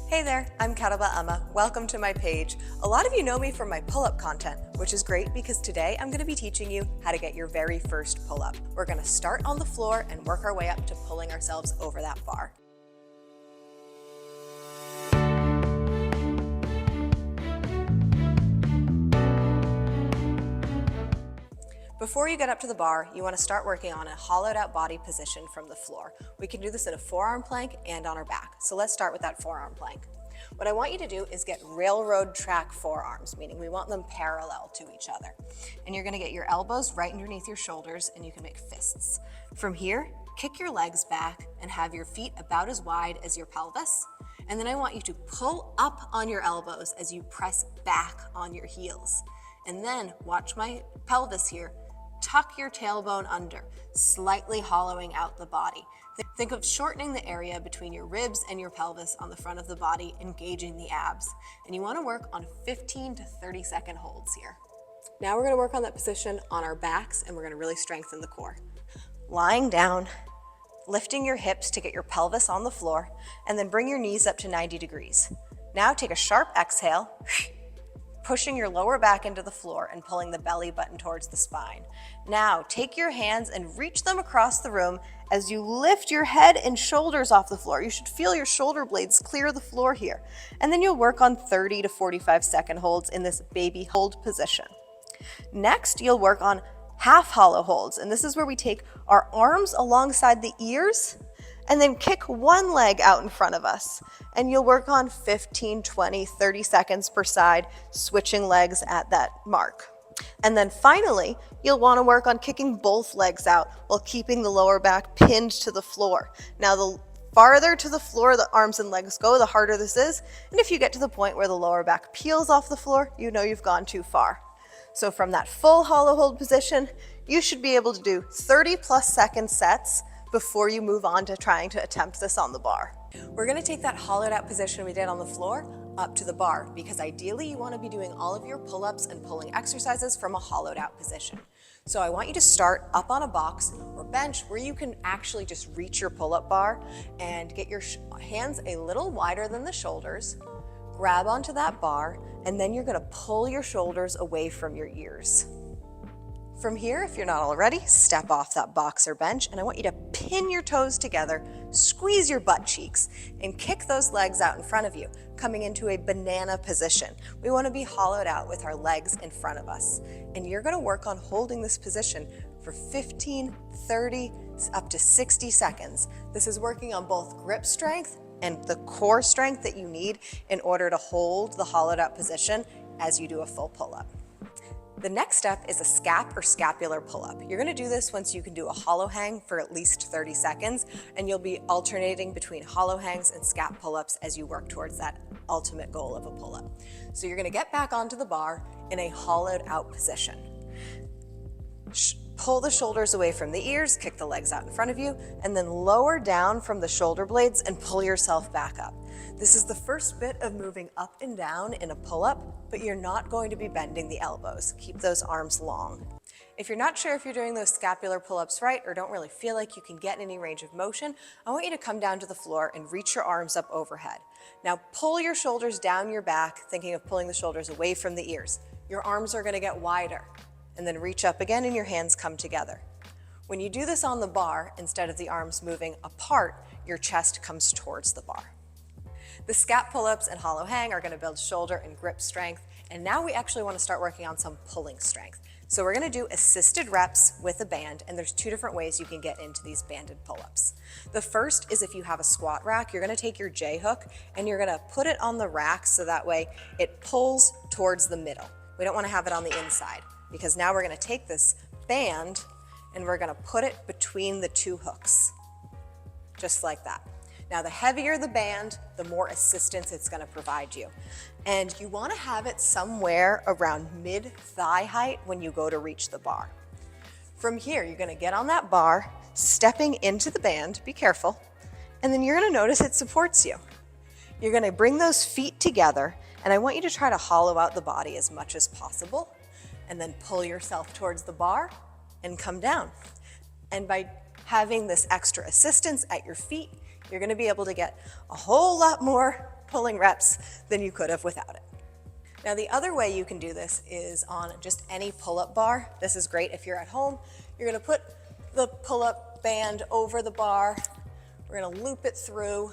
Hey there, I'm Kettlebell Emma. Welcome to my page. A lot of you know me from my pull-up content, which is great because today I'm going to be teaching you how to get your very first pull-up. We're going to start on the floor and work our way up to pulling ourselves over that bar. Before you get up to the bar, you want to start working on a hollowed out body position from the floor. We can do this in a forearm plank and on our back. So let's start with that forearm plank. What I want you to do is get railroad track forearms, meaning we want them parallel to each other. And you're going to get your elbows right underneath your shoulders and you can make fists. From here, kick your legs back and have your feet about as wide as your pelvis. And then I want you to pull up on your elbows as you press back on your heels. And then watch my pelvis here. Tuck your tailbone under, slightly hollowing out the body. Think of shortening the area between your ribs and your pelvis on the front of the body, engaging the abs. And you want to work on 15 to 30 second holds here. Now we're going to work on that position on our backs and we're going to really strengthen the core. Lying down, lifting your hips to get your pelvis on the floor, and then bring your knees up to 90 degrees. Now take a sharp exhale, pushing your lower back into the floor and pulling the belly button towards the spine. Now, take your hands and reach them across the room as you lift your head and shoulders off the floor. You should feel your shoulder blades clear the floor here. And then you'll work on 30 to 45 second holds in this baby hold position. Next, you'll work on half hollow holds. And this is where we take our arms alongside the ears and then kick one leg out in front of us. And you'll work on 15, 20, 30 seconds per side, switching legs at that mark. And then finally, you'll want to work on kicking both legs out while keeping the lower back pinned to the floor. Now, the farther to the floor the arms and legs go, the harder this is. And if you get to the point where the lower back peels off the floor, you know you've gone too far. So from that full hollow hold position, you should be able to do 30 plus second sets before you move on to trying to attempt this on the bar. We're going to take that hollowed out position we did on the floor up to the bar because ideally you want to be doing all of your pull-ups and pulling exercises from a hollowed out position. So I want you to start up on a box or bench where you can actually just reach your pull-up bar and get your hands a little wider than the shoulders, grab onto that bar, and then you're going to pull your shoulders away from your ears. From here, if you're not already, step off that box or bench and I want you to pin your toes together, squeeze your butt cheeks, and kick those legs out in front of you, coming into a banana position. We want to be hollowed out with our legs in front of us. And you're going to work on holding this position for 15, 30, up to 60 seconds. This is working on both grip strength and the core strength that you need in order to hold the hollowed out position as you do a full pull-up. The next step is a scap or scapular pull-up. You're going to do this once you can do a hollow hang for at least 30 seconds, and you'll be alternating between hollow hangs and scap pull-ups as you work towards that ultimate goal of a pull-up. So you're going to get back onto the bar in a hollowed out position. Pull the shoulders away from the ears, kick the legs out in front of you, and then lower down from the shoulder blades and pull yourself back up. This is the first bit of moving up and down in a pull-up, but you're not going to be bending the elbows. Keep those arms long. If you're not sure if you're doing those scapular pull-ups right or don't really feel like you can get any range of motion, I want you to come down to the floor and reach your arms up overhead. Now pull your shoulders down your back, thinking of pulling the shoulders away from the ears. Your arms are going to get wider. And then reach up again and your hands come together. When you do this on the bar, instead of the arms moving apart, your chest comes towards the bar. The scap pull-ups and hollow hang are going to build shoulder and grip strength, and now we actually want to start working on some pulling strength. So we're going to do assisted reps with a band, and there's two different ways you can get into these banded pull-ups. The first is if you have a squat rack, you're going to take your J-hook and you're going to put it on the rack so that way it pulls towards the middle. We don't want to have it on the inside, because now we're going to take this band and we're going to put it between the two hooks, just like that. Now, the heavier the band, the more assistance it's going to provide you. And you want to have it somewhere around mid-thigh height when you go to reach the bar. From here, you're going to get on that bar, stepping into the band, be careful, and then you're going to notice it supports you. You're going to bring those feet together, and I want you to try to hollow out the body as much as possible, and then pull yourself towards the bar and come down. And by having this extra assistance at your feet, you're going to be able to get a whole lot more pulling reps than you could have without it. Now the other way you can do this is on just any pull-up bar. This is great if you're at home. You're gonna put the pull-up band over the bar. We're gonna loop it through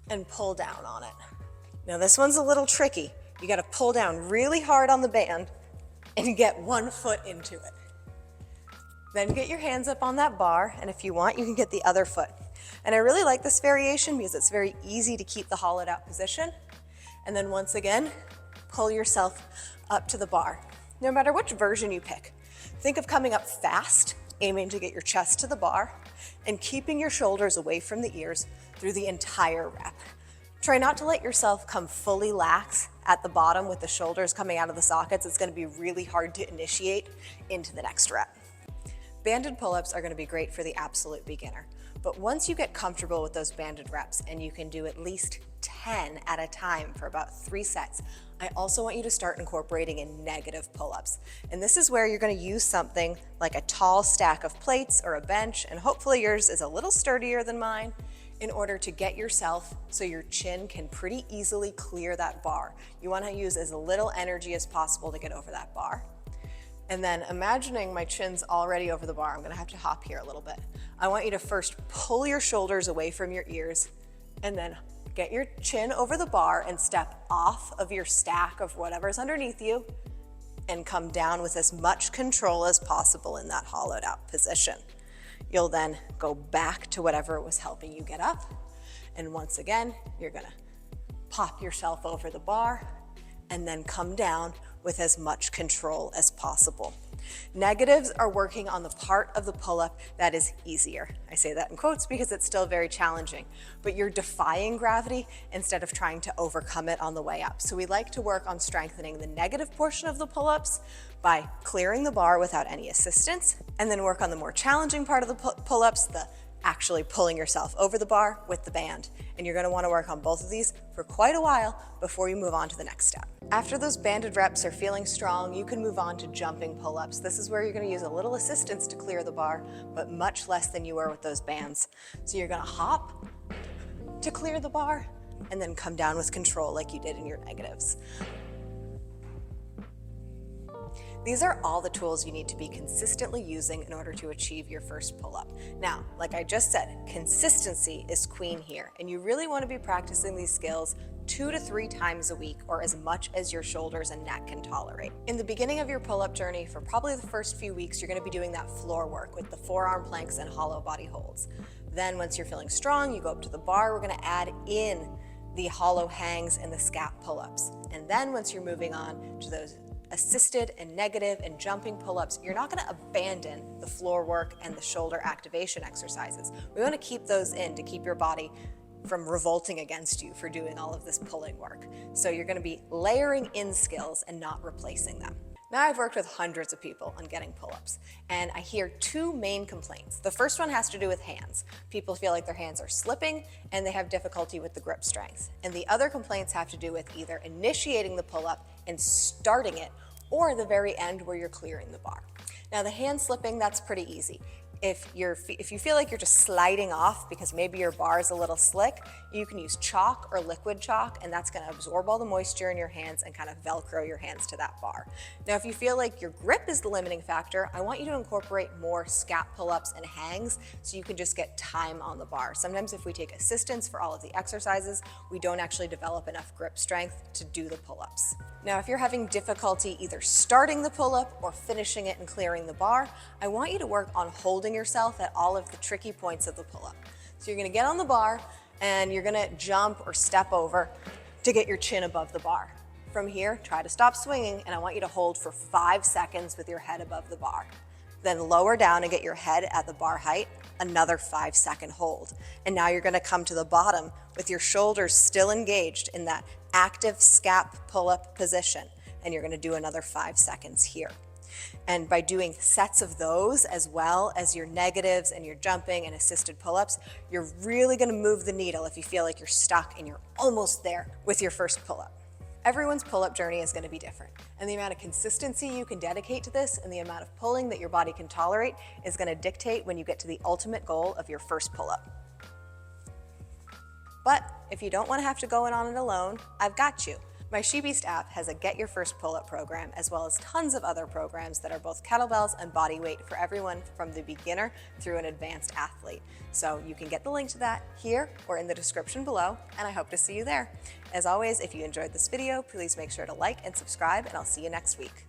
and pull down on it. Now this one's a little tricky. You gotta pull down really hard on the band and get one foot into it. Then get your hands up on that bar, and if you want, you can get the other foot. And I really like this variation because it's very easy to keep the hollowed out position. And then once again, pull yourself up to the bar. No matter which version you pick, think of coming up fast, aiming to get your chest to the bar, and keeping your shoulders away from the ears through the entire rep. Try not to let yourself come fully lax at the bottom with the shoulders coming out of the sockets. It's gonna be really hard to initiate into the next rep. Banded pull-ups are gonna be great for the absolute beginner. But once you get comfortable with those banded reps and you can do at least 10 at a time for about 3 sets, I also want you to start incorporating in negative pull-ups. And this is where you're gonna use something like a tall stack of plates or a bench, and hopefully yours is a little sturdier than mine, in order to get yourself so your chin can pretty easily clear that bar. You wanna use as little energy as possible to get over that bar. And then imagining my chin's already over the bar, I'm gonna have to hop here a little bit. I want you to first pull your shoulders away from your ears and then get your chin over the bar and step off of your stack of whatever's underneath you and come down with as much control as possible in that hollowed out position. You'll then go back to whatever was helping you get up. And once again, you're gonna pop yourself over the bar and then come down with as much control as possible. Negatives are working on the part of the pull-up that is easier. I say that in quotes because it's still very challenging, but you're defying gravity instead of trying to overcome it on the way up. So we like to work on strengthening the negative portion of the pull-ups by clearing the bar without any assistance, and then work on the more challenging part of the pull-ups, the actually pulling yourself over the bar with the band. And you're gonna wanna work on both of these for quite a while before you move on to the next step. After those banded reps are feeling strong, you can move on to jumping pull-ups. This is where you're gonna use a little assistance to clear the bar, but much less than you were with those bands. So you're gonna hop to clear the bar and then come down with control like you did in your negatives. These are all the tools you need to be consistently using in order to achieve your first pull-up. Now, like I just said, consistency is queen here, and you really want to be practicing these skills 2 to 3 times a week, or as much as your shoulders and neck can tolerate. In the beginning of your pull-up journey, for probably the first few weeks, you're going to be doing that floor work with the forearm planks and hollow body holds. Then once you're feeling strong, you go up to the bar. We're going to add in the hollow hangs and the scap pull-ups. And then once you're moving on to those assisted and negative and jumping pull-ups, you're not going to abandon the floor work and the shoulder activation exercises. We want to keep those in to keep your body from revolting against you for doing all of this pulling work. So you're going to be layering in skills and not replacing them. Now I've worked with hundreds of people on getting pull-ups, and I hear 2 main complaints. The first one has to do with hands. People feel like their hands are slipping and they have difficulty with the grip strength. And the other complaints have to do with either initiating the pull-up and starting it, or the very end where you're clearing the bar. Now the hand slipping, that's pretty easy. If you feel like you're just sliding off because maybe your bar is a little slick, you can use chalk or liquid chalk, and that's gonna absorb all the moisture in your hands and kind of Velcro your hands to that bar. Now, if you feel like your grip is the limiting factor, I want you to incorporate more scap pull-ups and hangs so you can just get time on the bar. Sometimes if we take assistance for all of the exercises, we don't actually develop enough grip strength to do the pull-ups. Now, if you're having difficulty either starting the pull-up or finishing it and clearing the bar, I want you to work on holding yourself at all of the tricky points of the pull-up. So you're gonna get on the bar and you're gonna jump or step over to get your chin above the bar. From here, try to stop swinging, and I want you to hold for 5 seconds with your head above the bar. Then lower down and get your head at the bar height, another 5-second hold. And now you're gonna come to the bottom with your shoulders still engaged in that active scap pull-up position, and you're gonna do another 5 seconds here. And by doing sets of those as well as your negatives and your jumping and assisted pull-ups, you're really gonna move the needle if you feel like you're stuck and you're almost there with your first pull-up. Everyone's pull-up journey is gonna be different, and the amount of consistency you can dedicate to this and the amount of pulling that your body can tolerate is gonna dictate when you get to the ultimate goal of your first pull-up. But if you don't want to have to go in on it alone, I've got you. My SheBeast app has a Get Your First Pull-Up program, as well as tons of other programs that are both kettlebells and body weight for everyone from the beginner through an advanced athlete. So you can get the link to that here or in the description below, and I hope to see you there. As always, if you enjoyed this video, please make sure to like and subscribe, and I'll see you next week.